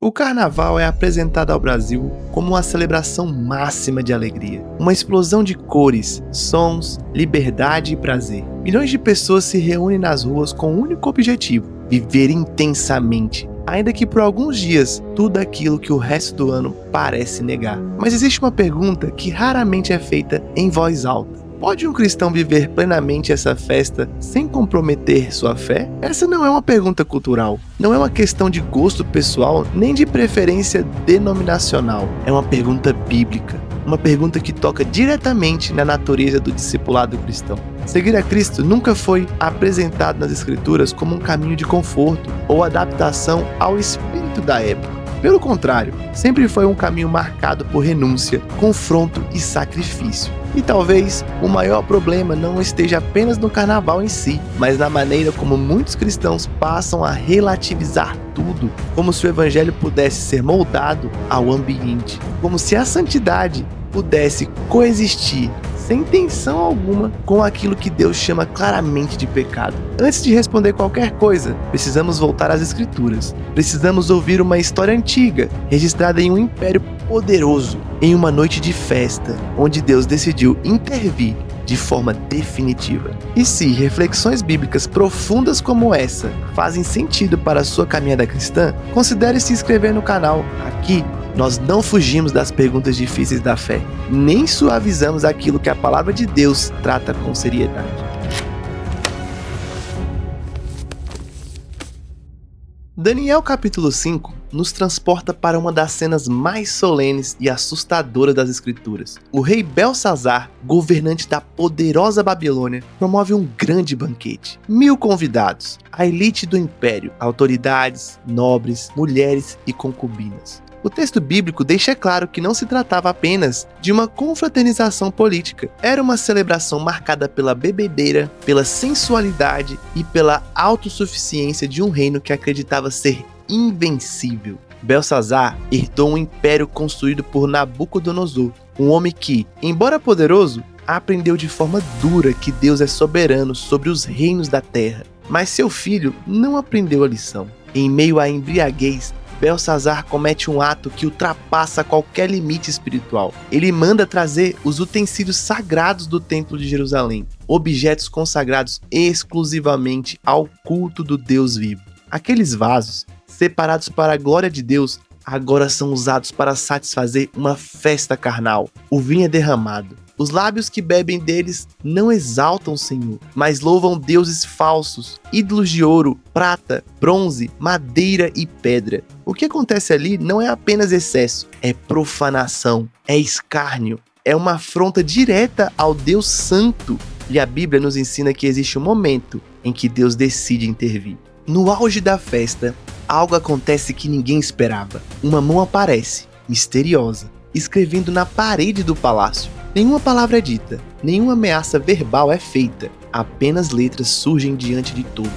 O carnaval é apresentado ao Brasil como uma celebração máxima de alegria, uma explosão de cores, sons, liberdade e prazer. Milhões de pessoas se reúnem nas ruas com um único objetivo: viver intensamente, ainda que por alguns dias, tudo aquilo que o resto do ano parece negar. Mas existe uma pergunta que raramente é feita em voz alta: pode um cristão viver plenamente essa festa sem comprometer sua fé? Essa não é uma pergunta cultural, não é uma questão de gosto pessoal, nem de preferência denominacional. É uma pergunta bíblica, uma pergunta que toca diretamente na natureza do discipulado cristão. Seguir a Cristo nunca foi apresentado nas Escrituras como um caminho de conforto ou adaptação ao espírito da época. Pelo contrário, sempre foi um caminho marcado por renúncia, confronto e sacrifício. E talvez o maior problema não esteja apenas no carnaval em si, mas na maneira como muitos cristãos passam a relativizar tudo, como se o evangelho pudesse ser moldado ao ambiente, como se a santidade pudesse coexistir sem tensão alguma com aquilo que Deus chama claramente de pecado. Antes de responder qualquer coisa, precisamos voltar às Escrituras. Precisamos ouvir uma história antiga, registrada em um império poderoso, em uma noite de festa, onde Deus decidiu intervir de forma definitiva. E se reflexões bíblicas profundas como essa fazem sentido para a sua caminhada cristã, considere se inscrever no canal. Aqui nós não fugimos das perguntas difíceis da fé, nem suavizamos aquilo que a palavra de Deus trata com seriedade. Daniel capítulo 5 nos transporta para uma das cenas mais solenes e assustadoras das Escrituras. O rei Belsazar, governante da poderosa Babilônia, promove um grande banquete. 1000 convidados, a elite do império, autoridades, nobres, mulheres e concubinas. O texto bíblico deixa claro que não se tratava apenas de uma confraternização política. Era uma celebração marcada pela bebedeira, pela sensualidade e pela autossuficiência de um reino que acreditava ser invencível. Belsazar herdou um império construído por Nabucodonosor, um homem que, embora poderoso, aprendeu de forma dura que Deus é soberano sobre os reinos da terra. Mas seu filho não aprendeu a lição. Em meio à embriaguez, Belsazar comete um ato que ultrapassa qualquer limite espiritual. Ele manda trazer os utensílios sagrados do Templo de Jerusalém, objetos consagrados exclusivamente ao culto do Deus vivo. Aqueles vasos, separados para a glória de Deus, agora são usados para satisfazer uma festa carnal. O vinho é derramado. Os lábios que bebem deles não exaltam o Senhor, mas louvam deuses falsos, ídolos de ouro, prata, bronze, madeira e pedra. O que acontece ali não é apenas excesso, é profanação, é escárnio, é uma afronta direta ao Deus Santo. E a Bíblia nos ensina que existe um momento em que Deus decide intervir. No auge da festa, algo acontece que ninguém esperava. Uma mão aparece, misteriosa, escrevendo na parede do palácio. Nenhuma palavra é dita, nenhuma ameaça verbal é feita, apenas letras surgem diante de todos.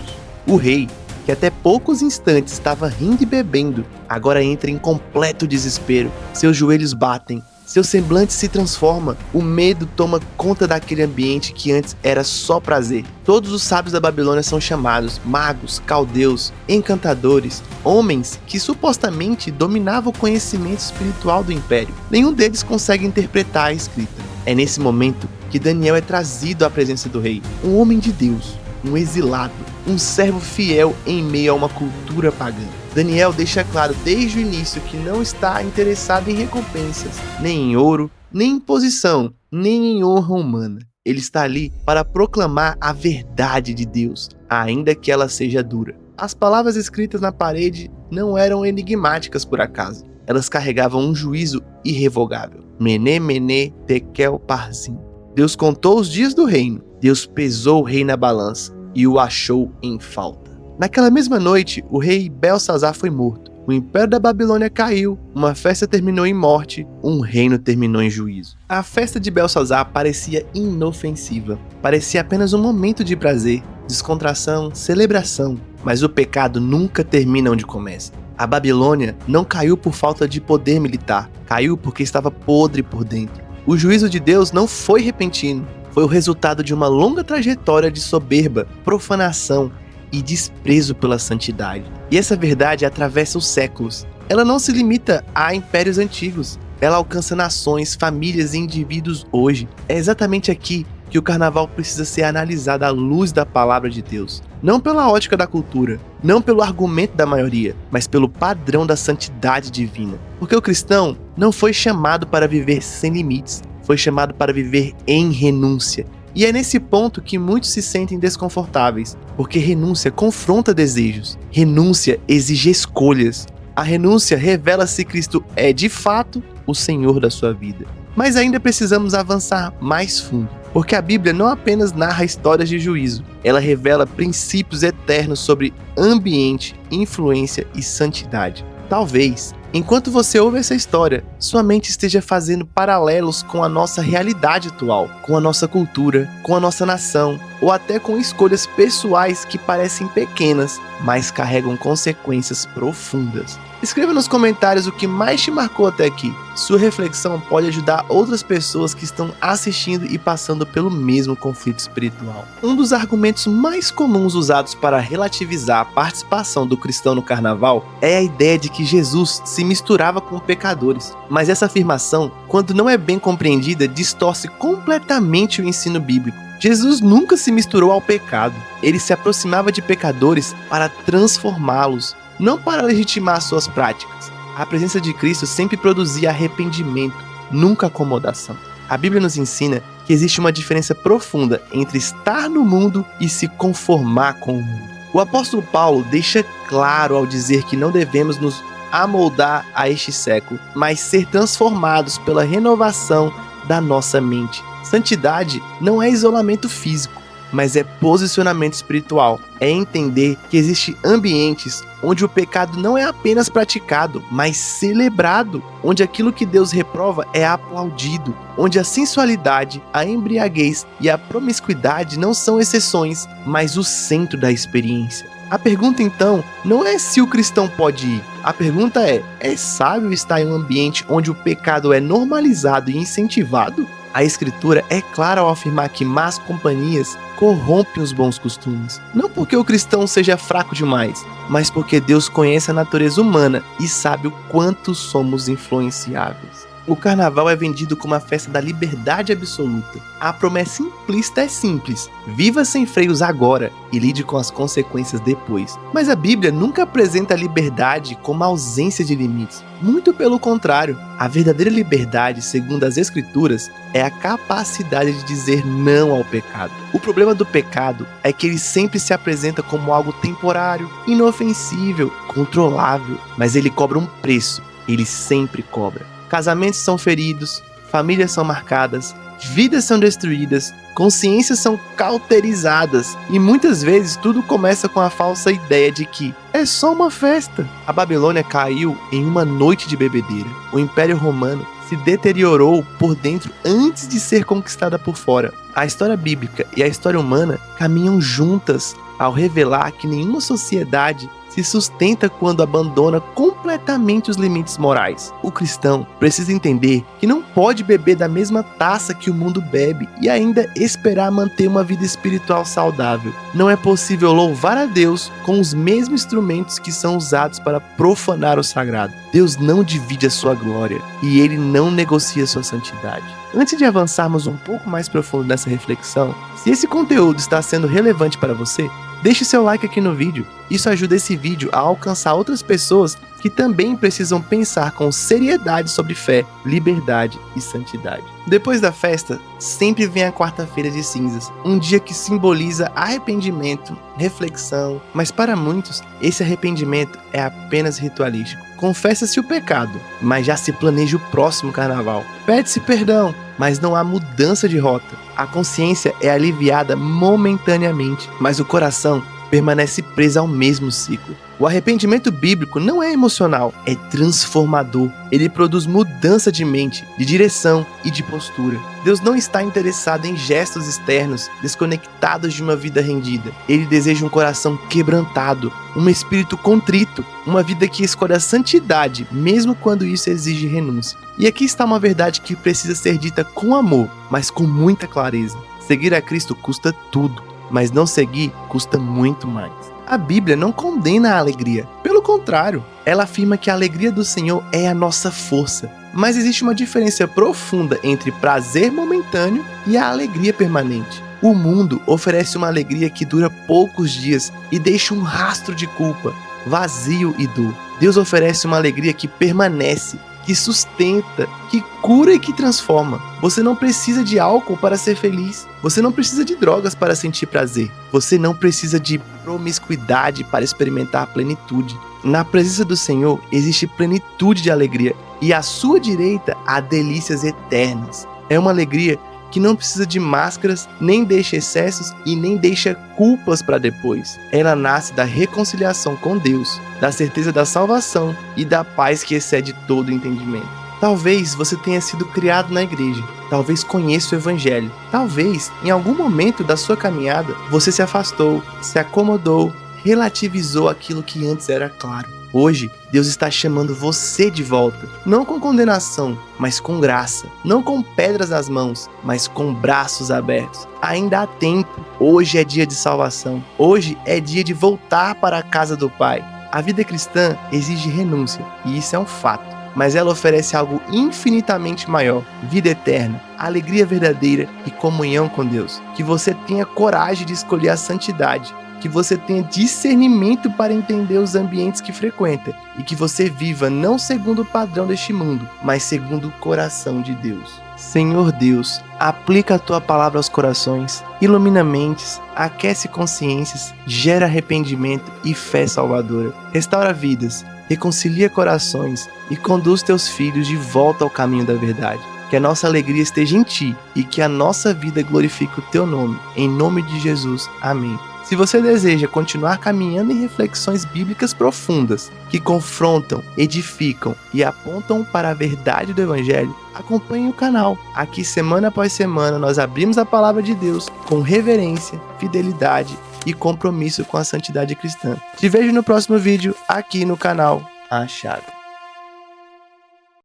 O rei, que até poucos instantes estava rindo e bebendo, agora entra em completo desespero. Seus joelhos batem, seu semblante se transforma, o medo toma conta daquele ambiente que antes era só prazer. Todos os sábios da Babilônia são chamados magos, caldeus, encantadores, homens que supostamente dominavam o conhecimento espiritual do império. Nenhum deles consegue interpretar a escrita. É nesse momento que Daniel é trazido à presença do rei, um homem de Deus, um exilado, um servo fiel em meio a uma cultura pagã. Daniel deixa claro desde o início que não está interessado em recompensas, nem em ouro, nem em posição, nem em honra humana. Ele está ali para proclamar a verdade de Deus, ainda que ela seja dura. As palavras escritas na parede não eram enigmáticas por acaso. Elas carregavam um juízo irrevogável. Mené, mené, tekel, parzim. Deus contou os dias do reino. Deus pesou o rei na balança e o achou em falta. Naquela mesma noite, o rei Belsazar foi morto. O império da Babilônia caiu, uma festa terminou em morte, um reino terminou em juízo. A festa de Belsazar parecia inofensiva. Parecia apenas um momento de prazer, descontração, celebração. Mas o pecado nunca termina onde começa. A Babilônia não caiu por falta de poder militar, caiu porque estava podre por dentro. O juízo de Deus não foi repentino, foi o resultado de uma longa trajetória de soberba, profanação e desprezo pela santidade. E essa verdade atravessa os séculos. ela não se limita a impérios antigos. Ela alcança nações, famílias e indivíduos hoje. É exatamente aqui que o carnaval precisa ser analisado à luz da palavra de Deus. Não pela ótica da cultura, não pelo argumento da maioria, mas pelo padrão da santidade divina. Porque o cristão não foi chamado para viver sem limites, foi chamado para viver em renúncia. E é nesse ponto que muitos se sentem desconfortáveis, porque renúncia confronta desejos, renúncia exige escolhas. A renúncia revela se Cristo é de fato o Senhor da sua vida. Mas ainda precisamos avançar mais fundo, porque a Bíblia não apenas narra histórias de juízo, ela revela princípios eternos sobre ambiente, influência e santidade. Talvez, enquanto você ouve essa história, sua mente esteja fazendo paralelos com a nossa realidade atual, com a nossa cultura, com a nossa nação, ou até com escolhas pessoais que parecem pequenas, mas carregam consequências profundas. Escreva nos comentários o que mais te marcou até aqui. Sua reflexão pode ajudar outras pessoas que estão assistindo e passando pelo mesmo conflito espiritual. Um dos argumentos mais comuns usados para relativizar a participação do cristão no carnaval é a ideia de que Jesus se misturava com pecadores. Mas essa afirmação, quando não é bem compreendida, distorce completamente o ensino bíblico. Jesus nunca se misturou ao pecado. Ele se aproximava de pecadores para transformá-los, não para legitimar suas práticas. A presença de Cristo sempre produzia arrependimento, nunca acomodação. A Bíblia nos ensina que existe uma diferença profunda entre estar no mundo e se conformar com o mundo. O apóstolo Paulo deixa claro ao dizer que não devemos nos amoldar a este século, mas ser transformados pela renovação da nossa mente. Santidade não é isolamento físico, mas é posicionamento espiritual. É entender que existem ambientes onde o pecado não é apenas praticado, mas celebrado, onde aquilo que Deus reprova é aplaudido, onde a sensualidade, a embriaguez e a promiscuidade não são exceções, mas o centro da experiência. A pergunta então não é se o cristão pode ir, a pergunta é sábio estar em um ambiente onde o pecado é normalizado e incentivado? A Escritura é clara ao afirmar que más companhias corrompem os bons costumes. Não porque o cristão seja fraco demais, mas porque Deus conhece a natureza humana e sabe o quanto somos influenciáveis. O carnaval é vendido como a festa da liberdade absoluta. A promessa implícita é simples: viva sem freios agora e lide com as consequências depois. Mas a Bíblia nunca apresenta a liberdade como a ausência de limites. Muito pelo contrário, a verdadeira liberdade, segundo as Escrituras, é a capacidade de dizer não ao pecado. O problema do pecado é que ele sempre se apresenta como algo temporário, inofensível, controlável, mas ele cobra um preço, ele sempre cobra. Casamentos são feridos, famílias são marcadas, vidas são destruídas, consciências são cauterizadas e muitas vezes tudo começa com a falsa ideia de que é só uma festa. A Babilônia caiu em uma noite de bebedeira. O Império Romano se deteriorou por dentro antes de ser conquistada por fora. A história bíblica e a história humana caminham juntas ao revelar que nenhuma sociedade se sustenta quando abandona completamente os limites morais. O cristão precisa entender que não pode beber da mesma taça que o mundo bebe e ainda esperar manter uma vida espiritual saudável. Não é possível louvar a Deus com os mesmos instrumentos que são usados para profanar o sagrado. Deus não divide a sua glória e Ele não negocia sua santidade. Antes de avançarmos um pouco mais profundo nessa reflexão, se esse conteúdo está sendo relevante para você, deixe seu like aqui no vídeo. Isso ajuda esse vídeo a alcançar outras pessoas que também precisam pensar com seriedade sobre fé, liberdade e santidade. Depois da festa, sempre vem a quarta-feira de cinzas, um dia que simboliza arrependimento, reflexão, mas para muitos, esse arrependimento é apenas ritualístico. Confessa-se o pecado, mas já se planeja o próximo carnaval. Pede-se perdão, mas não há mudança de rota. A consciência é aliviada momentaneamente, mas o coração permanece preso ao mesmo ciclo. O arrependimento bíblico não é emocional, é transformador. Ele produz mudança de mente, de direção e de postura. Deus não está interessado em gestos externos desconectados de uma vida rendida. Ele deseja um coração quebrantado, um espírito contrito, uma vida que escolhe a santidade, mesmo quando isso exige renúncia. E aqui está uma verdade que precisa ser dita com amor, mas com muita clareza. Seguir a Cristo custa tudo, mas não seguir custa muito mais. A Bíblia não condena a alegria. Pelo contrário, ela afirma que a alegria do Senhor é a nossa força. Mas existe uma diferença profunda entre prazer momentâneo e a alegria permanente. O mundo oferece uma alegria que dura poucos dias e deixa um rastro de culpa, vazio e dor. Deus oferece uma alegria que permanece, que sustenta, que cura e que transforma. Você não precisa de álcool para ser feliz. Você não precisa de drogas para sentir prazer. Você não precisa de promiscuidade para experimentar plenitude. Na presença do Senhor existe plenitude de alegria e à sua direita há delícias eternas. É uma alegria que não precisa de máscaras, nem deixa excessos e nem deixa culpas para depois. Ela nasce da reconciliação com Deus, da certeza da salvação e da paz que excede todo entendimento. Talvez você tenha sido criado na igreja, talvez conheça o evangelho, talvez em algum momento da sua caminhada você se afastou, se acomodou, relativizou aquilo que antes era claro. Hoje, Deus está chamando você de volta, não com condenação, mas com graça, não com pedras nas mãos, mas com braços abertos. Ainda há tempo, hoje é dia de salvação, hoje é dia de voltar para a casa do Pai. A vida cristã exige renúncia, e isso é um fato, mas ela oferece algo infinitamente maior, vida eterna, alegria verdadeira e comunhão com Deus. Que você tenha coragem de escolher a santidade, que você tenha discernimento para entender os ambientes que frequenta e que você viva não segundo o padrão deste mundo, mas segundo o coração de Deus. Senhor Deus, aplica a Tua palavra aos corações, ilumina mentes, aquece consciências, gera arrependimento e fé salvadora, restaura vidas, reconcilia corações e conduz Teus filhos de volta ao caminho da verdade. Que a nossa alegria esteja em Ti e que a nossa vida glorifique o Teu nome. Em nome de Jesus. Amém. Se você deseja continuar caminhando em reflexões bíblicas profundas, que confrontam, edificam e apontam para a verdade do Evangelho, acompanhe o canal. Aqui, semana após semana, nós abrimos a palavra de Deus com reverência, fidelidade e compromisso com a santidade cristã. Te vejo no próximo vídeo aqui no canal A Chave.